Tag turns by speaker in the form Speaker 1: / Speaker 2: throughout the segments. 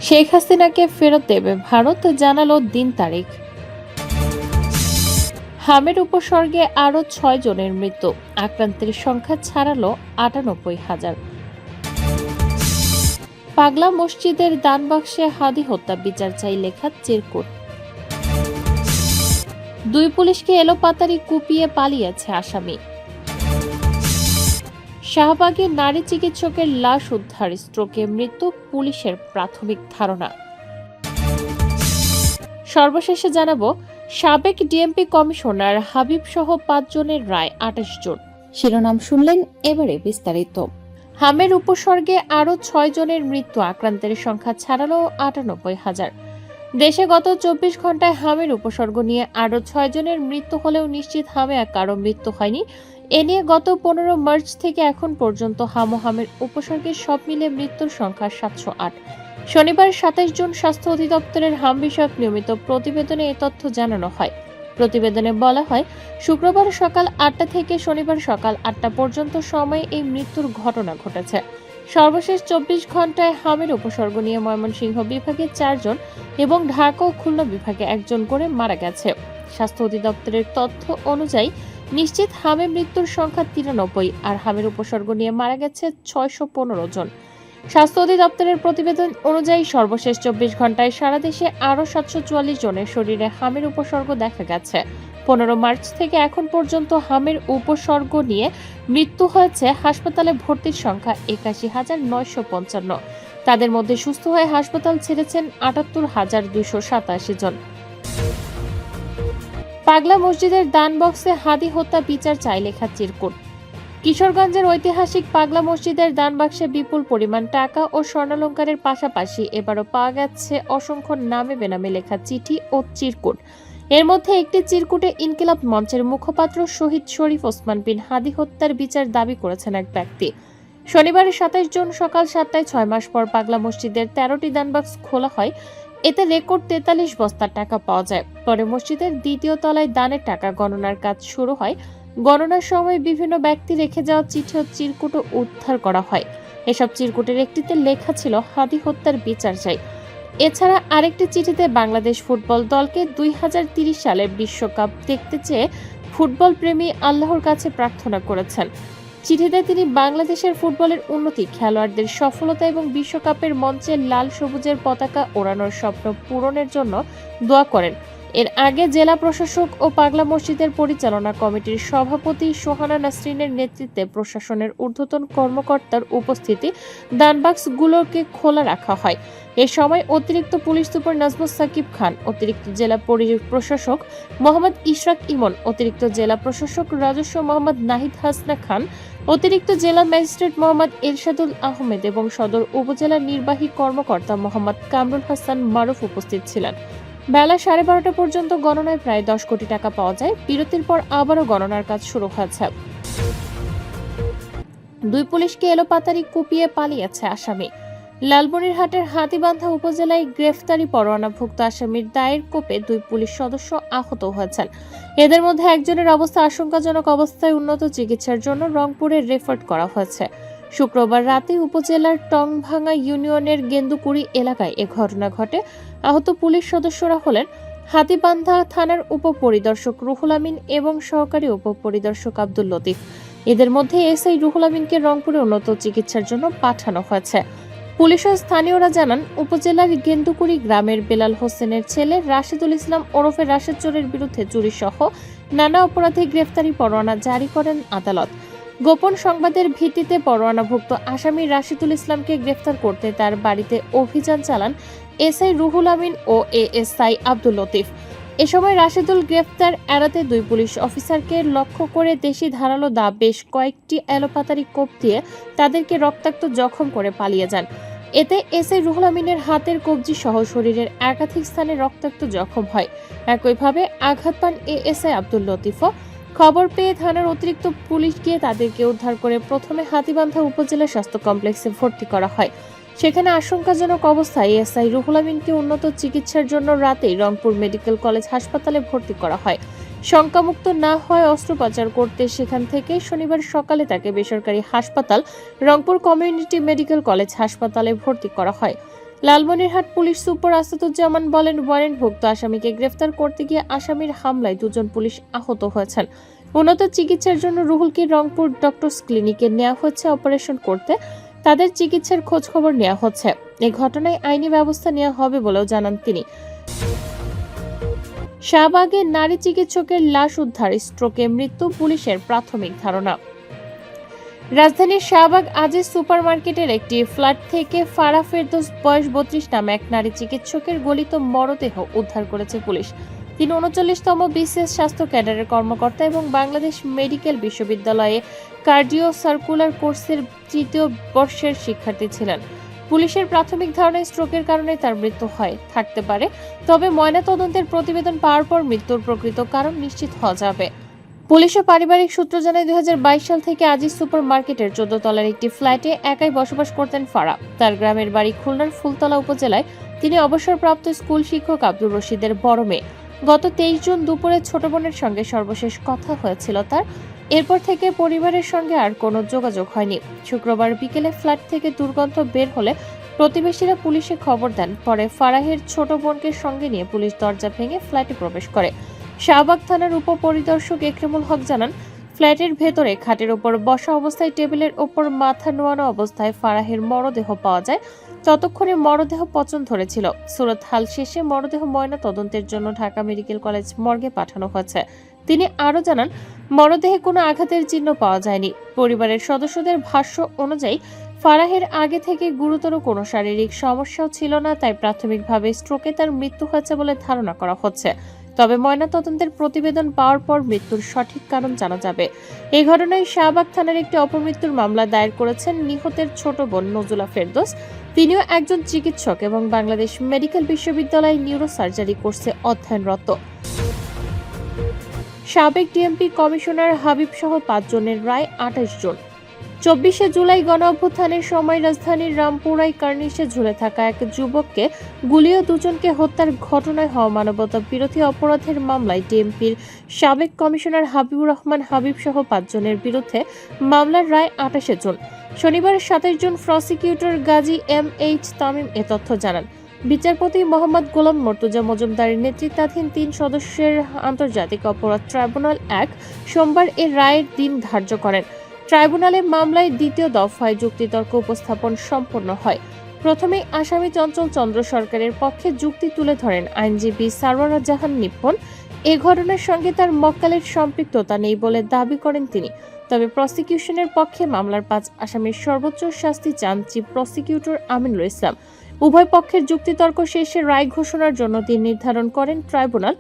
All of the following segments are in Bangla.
Speaker 1: শেখ হাসিনাকে ফেরত দেবে ভারত, জানালো দিন তারিখ। হামের উপসর্গে আরও ৬ জনের মৃত্যু, আক্রান্তের সংখ্যা ছাড়ালো ৯৮,০০০। পাগলা মসজিদের দানবাক্সে হাদি হত্যা বিচার চাই লেখা চিরকুট। ২ পুলিশকে এলোপাতাড়ি কুপিয়ে পালিয়েছে আসামি। শাহবাগে নারী চিকিৎসকের লাশ উদ্ধার, স্ট্রোকে মৃত্যু পুলিশের প্রাথমিক ধারণা। সর্বশেষে জানাবো, সাবেক ডিএমপি কমিশনার হাবিব সহ ৫ জনের রায় ২৮ জুন। শিরোনাম শুনলেন, এবারে বিস্তারিত। হামের উপসর্গে আরও ৬ জনের মৃত্যু, আক্রান্তের সংখ্যা ছাড়ালো ৯৮,০০০। দেশে গত ২৪ ঘন্টায় হামের উপসর্গ নিয়ে আরও ৬ জনের মৃত্যু হলেও নিশ্চিত হামে কারো মৃত্যু হয়নি। এ নিয়ে গত ১৫ মার্চ থেকে এখন পর্যন্ত হামের উপসর্গের সব মিলে মৃত্যুর সংখ্যা ৭০৮। শনিবার ২৭ জুন স্বাস্থ্য অধিদপ্তরের হাম বিষয়ক নিয়মিত প্রতিবেদনে এ তথ্য জানানো হয়। প্রতিবেদনে বলা হয়, শুক্রবার সকাল ৮টা থেকে শনিবার সকাল ৮টা পর্যন্ত সময়ে এই মৃত্যুর ঘটনা ঘটেছে। সর্বশেষ ২৪ ঘন্টায় হামের উপসর্গ নিয়ে ময়মনসিংহ বিভাগে ৪ জন এবং ঢাকা ও খুলনা বিভাগে ১ জন করে মারা গেছে। স্বাস্থ্য অধিদপ্তরের তথ্য অনুযায়ী নিশ্চিত হামে মৃত্যুর সংখ্যা ৯৩ আর হামের উপসর্গ নিয়ে মারা গেছে ৬১৫ জন। স্বাস্থ্য অধিদপ্তরের প্রতিবেদন অনুযায়ী সর্বশেষ ২৪ ঘন্টায় সারা দেশে আরও ৭৪৪ জনের শরীরে হামের উপসর্গ দেখা গেছে। ১৫ মার্চ থেকে এখন পর্যন্ত হামের উপসর্গ নিয়ে মৃত্যু হয়েছে হাসপাতালে ভর্তির সংখ্যা ৮১,৯৫৫। তাদের মধ্যে সুস্থ হয়ে হাসপাতাল ছেড়েছেন ৭৮,২৮৭ জন। পাগলা মসজিদের দান বক্সে হাদি হত্যা বিচার চাই লেখা চিরকুট। কিশোরগঞ্জের ঐতিহাসিক পাগলা মসজিদের দান বাক্সে বিপুল পরিমাণ টাকা ও স্বর্ণালংকারের পাশাপাশি এবারও পাওয়া গেছে অসংখ্য নামে বেনামে লেখা চিঠি ও চিরকুট। এর মধ্যে একটি চিরকুটে ইনকিলাব মঞ্চের মুখপাত্র শহীদ শরীফ ওসমান বিন হাদি হত্যার বিচার দাবি করেছেন এক ব্যক্তি। শনিবার ২৭ জুন সকাল ৭টায় ৬ মাস পর পাগলা মসজিদের ১৩টি দানবাক্স খোলা হয়। এতে রেকর্ড ৪৩ বস্তা টাকা পাওয়া যায়। পরে মসজিদের দ্বিতীয় তলায় দানের টাকা গণনার কাজ শুরু হয়। গণনার সময় বিভিন্ন ব্যক্তি রেখে যাওয়া চিঠি ও চিরকুটও উদ্ধার করা হয়। এসব চিরকুটের একটিতে লেখা ছিল হাদি হত্যার বিচার চাই। এছাড়া আরেকটি চিঠিতে বাংলাদেশ ফুটবল দলকে ২০৩০ সালের বিশ্বকাপ দেখতে চেয়ে ফুটবল প্রেমী আল্লাহর কাছে প্রার্থনা করেছেন। চিঠিতে তিনি বাংলাদেশের ফুটবলের উন্নতি, খেলোয়াড়দের সফলতা এবং বিশ্বকাপের মঞ্চে লাল সবুজের পতাকা ওড়ানোর স্বপ্ন পূরণের জন্য দোয়া করেন। এর আগে জেলা প্রশাসক ও পাগলা মসজিদের পরিচালনা কমিটির সভাপতি সোহানা নাসরিনের নেতৃত্বে প্রশাসনের ঊর্ধ্বতন কর্মকর্তার উপস্থিতি দানবাক্সগুলোকে খোলা রাখা হয়। এ সময় অতিরিক্ত পুলিশ সুপার নাজমুস সাকিব খান, অতিরিক্ত জেলা প্রশাসক মোহাম্মদ ইশরাক ইমন, অতিরিক্ত জেলা প্রশাসক রাজস্ব মোহাম্মদ নাহিদ হাসনা খান, অতিরিক্ত জেলা ম্যাজিস্ট্রেট মোহাম্মদ এরশাদুল আহমেদ এবং সদর উপজেলা নির্বাহী কর্মকর্তা মোহাম্মদ কামরুল হাসান মারুফ উপস্থিত ছিলেন। বেলা ১২:৩০ পর্যন্ত গণনায় প্রায় ১০ কোটি টাকা পাওয়া যায়। বিরতির পর আবারও গণনার কাজ শুরু হয়েছে। ২ পুলিশকে এলোপাতাড়ি কুপিয়ে পালিয়েছে আসামি। লালমনিরহাটের হাতীবান্ধা উপজেলায় গ্রেফতারি পরোয়ানাভুক্ত আসামির দায়ের কোপে ২ পুলিশ সদস্য আহত হয়েছেন। এদের মধ্যে একজনের অবস্থা আশঙ্কাজনক অবস্থায় উন্নত চিকিৎসার জন্য রংপুরে রেফার করা হয়েছে। শুক্রবার রাতে উপজেলার টংভাঙ্গা ইউনিয়নের গেন্দুকুড়ি এলাকায় এ ঘটনা ঘটে। আহত পুলিশ সদস্যরা হলেন হাতীবান্ধা থানার উপপরিদর্শক রুহুল আমিন এবং সহকারী উপপরিদর্শক আব্দুল লতিফ। এদের মধ্যে এসআই রুহুল আমিনকে রংপুরে উন্নত চিকিৎসার জন্য পাঠানো হয়েছে। পুলিশ ও স্থানীয়রা জানান, উপজেলার গেন্দুকুড়ি গ্রামের বেলাল হোসেনের ছেলে রাশেদুল ইসলাম ওরফে রাশেদ চোরের বিরুদ্ধে চুরি সহ নানা অপরাধে গ্রেফতারি পরোয়ানা জারি করেন আদালত। গোপন সংবাদের ভিত্তিতে পরোয়ানাভুক্ত আসামি রাশেদুল ইসলামকে গ্রেফতার করতে তার বাড়িতে অভিযান চালান এসআই রুহুল আমিন ও এএসআই আব্দুল লতিফ। এ সময় রাশেদুল গ্রেফতার এড়াতে ২ পুলিশ অফিসারকে লক্ষ্য করে দেশি ধারালো দা বেশ কয়েকটি এলোপাতাড়ি কোপ দিয়ে তাদেরকে রক্তাক্ত জখম করে পালিয়ে যান। এতে এসআই রুহুল আমিনের হাতের কবজি সহ শরীরের একাধিক স্থানে রক্তাক্ত জখম হয়। একইভাবে আঘাত পান এএসআই আব্দুল লতিফও। খবর পেয়ে থানার অতিরিক্ত পুলিশ গিয়ে তাদেরকে উদ্ধার করে প্রথমে হাতীবান্ধা উপজেলা স্বাস্থ্য কমপ্লেক্সে ভর্তি করা হয়। সেখানে আশঙ্কাজনক অবস্থায় এসআই রুহুল আমিনকে উন্নত চিকিৎসার জন্য রাতেই রংপুর মেডিকেল কলেজ হাসপাতালে ভর্তি করা হয়। শঙ্কামুক্ত না হয় অস্ত্রোপচার করতে সেখান থেকে শনিবার সকালে তাকে বেসরকারি হাসপাতাল রংপুর কমিউনিটি মেডিকেল কলেজ হাসপাতালে ভর্তি করা হয়। লালমনিরহাট পুলিশ সুপার আসাদুজ্জামান বলেন, ওয়ারেন্টভুক্ত আসামিকে গ্রেফতার করতে গিয়ে আসামির হামলায় 2 জন পুলিশ আহত হয়েছেন। উন্নত চিকিৎসার জন্য রুহুলকে রংপুর ডক্টরস ক্লিনিকে নেওয়া হচ্ছে অপারেশন করতে। তাদের চিকিৎসার খোঁজ খবর নেওয়া হচ্ছে। এই ঘটনায় আইনি ব্যবস্থা নেওয়া হবে বলেও জানান তিনি। শাহবাগে নারী চিকিৎসকের লাশ উদ্ধার, স্ট্রোকে মৃত্যু পুলিশের প্রাথমিক ধারণা। রাজধানীর শাহবাগ আজিজ সুপারমার্কেটের একটি ফ্ল্যাট থেকে ফারা ফেরদৌস বয়স 32 নামে এক নারী চিকিৎসকের গলিত মরদেহ উদ্ধার করেছে পুলিশ। তিনি 39তম বিসিএস স্বাস্থ্য ক্যাডারের কর্মকর্তা এবং বাংলাদেশ মেডিকেল বিশ্ববিদ্যালয়ে কার্ডিও সার্কুলার কোর্সের 3য় বর্ষের শিক্ষার্থী ছিলেন। পুলিশের প্রাথমিক ধারণায় স্ট্রোকের কারণে তার মৃত্যু থাকতে পারে, তবে ময়নাতদন্তের প্রতিবেদন পাওয়ার পর মৃত্যুর প্রকৃত কারণ নিশ্চিত হওয়া যাবে। পুলিশ ও পারিবারিক সূত্র জানায় 2022 সাল থেকে আজিজ সুপার মার্কেটের 14 তলার একটি ফ্ল্যাটে একাই বসবাস করতেন ফারা। তার গ্রামের বাড়ি খুলনার ফুলতলা উপজেলায়। তিনি অবসরপ্রাপ্ত স্কুল শিক্ষক আব্দুর রশিদের বড় মেয়ে। গত 23 জুন দুপুরে ছোট বোনের সঙ্গে সর্বশেষ কথা হয়েছিল তার। এরপর থেকে পরিবারের সঙ্গে আর কোনো যোগাযোগ হয়নি। শুক্রবার বিকেলে ফ্ল্যাট থেকে দুর্গন্ধ বের হলে প্রতিবেশীরা পুলিশে খবর দেন। পরে ফারাহের ছোট বোনকে সঙ্গে নিয়ে পুলিশ দরজা ভেঙে ফ্ল্যাটে প্রবেশ করে। শাহবাগ থানার উপপরিদর্শক একরামুল হক জানান, ফ্ল্যাটের ভেতরে খাটের ওপর বসা অবস্থায় টেবিলের ওপর মাথা নোয়ানো অবস্থায় ফারাহের মরদেহ পাওয়া যায়। ততক্ষণে মরদেহ পচন ধরেছিল। সুরত হাল শেষে মরদেহ ময়না তদন্তের জন্য ঢাকা মেডিকেল কলেজ মর্গে পাঠানো হয়েছে। তিনি আরও জানান, মরদেহে কোনো আঘাতের চিহ্ন পাওয়া যায়নি। পরিবারের সদস্যদের ভাষ্য অনুযায়ী ফারাহের আগে থেকে গুরুতর কোনো শারীরিক সমস্যাও ছিল না, তাই প্রাথমিকভাবে স্ট্রোকে তার মৃত্যু হয়েছে বলে ধারণা করা হচ্ছে। তবে ময়নাতদন্তের প্রতিবেদন পাওয়ার পর মৃত্যুর সঠিক কারণ জানা যাবে। এই ঘটনায় শাহবাগ থানার একটি অপমৃত্যুর মামলা দায়ের করেছেন নিহতের ছোট বোন নজুলা ফেরদৌস। তিনিও একজন চিকিৎসক এবং বাংলাদেশ মেডিকেল বিশ্ববিদ্যালয়ে নিউরোসার্জারি কোর্সে অধ্যয়নরত। সাবেক ডিএমপি কমিশনার হাবিব সহ 5 জনের রায় 28 জন। 24শে জুলাই গণ অভ্যুত্থানের সময় রাজধানীর রামপুরায় কার্নিশে ঝুলে থাকা এক যুবককে গুলি ও 2 জনকে হত্যার ঘটনায় হওয়া মানবতা বিরোধী অপরাধের মামলায় ডিএমপির সাবেক কমিশনার হাবিবুর রহমান হাবিব সহ 5 জনের বিরুদ্ধে মামলার রায় 28 জুন। শনিবার 27 June prosecutor Gazi MH Tamim এ তথ্য জানান। বিচারপতি মোহাম্মদ গোলাম মর্তুজা মজুমদারের নেতৃত্বাধীন 3 সদস্যের আন্তর্জাতিক অপরাধ ট্রাইব্যুনাল 1 সোমবার এর রায়ের দিন ধার্য করেন। ট্রাইব্যুনালে মামলায় 2য় দফায় যুক্তিতর্ক উপস্থাপন সম্পন্ন হয়। প্রথমে আসামি চঞ্চল চন্দ্র সরকারের পক্ষে যুক্তি তুলে ধরেন আইনজীবী সারওয়ার জাহান নিপ্পন। এ ঘটনার সঙ্গে তার মক্কেলের সম্পৃক্ততা নেই বলে দাবি করেন তিনি। তবে প্রসিকিউশনের পক্ষে মামলার 5 আসামির সর্বোচ্চ শাস্তি চান চিফ প্রসিকিউটর আমিনুল ইসলাম। উভয় পক্ষের যুক্তিতর্ক শেষে রায় ঘোষণার জন্য দিন নির্ধারণ করেন ট্রাইব্যুনাল।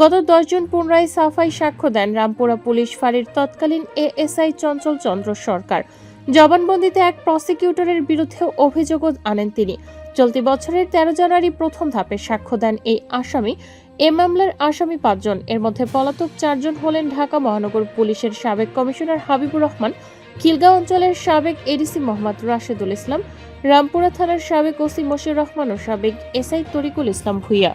Speaker 1: গত 10 জুন পুনরায় সাফাই সাক্ষ্য দেন রামপুরা পুলিশ ফাঁড়ির তৎকালীন এএসআই চঞ্চল চন্দ্র সরকার। জবানবন্দিতে এক প্রসিকিউটরের বিরুদ্ধে অভিযোগও আনেন তিনি। চলতি বছরের 13 জানুয়ারি প্রথম ধাপে সাক্ষ্য দেন এই আসামি। এ মামলার আসামি 5 জন। এর মধ্যে পলাতক 4 জন হলেন ঢাকা মহানগর পুলিশের সাবেক কমিশনার হাবিবুর রহমান, খিলগাঁও অঞ্চলের সাবেক এডিসি মোহাম্মদ রাশেদুল ইসলাম, রামপুরা থানার সাবেক ওসি মশিউর রহমান ও সাবেক এসআই তরিকুল ইসলাম ভূঁইয়া।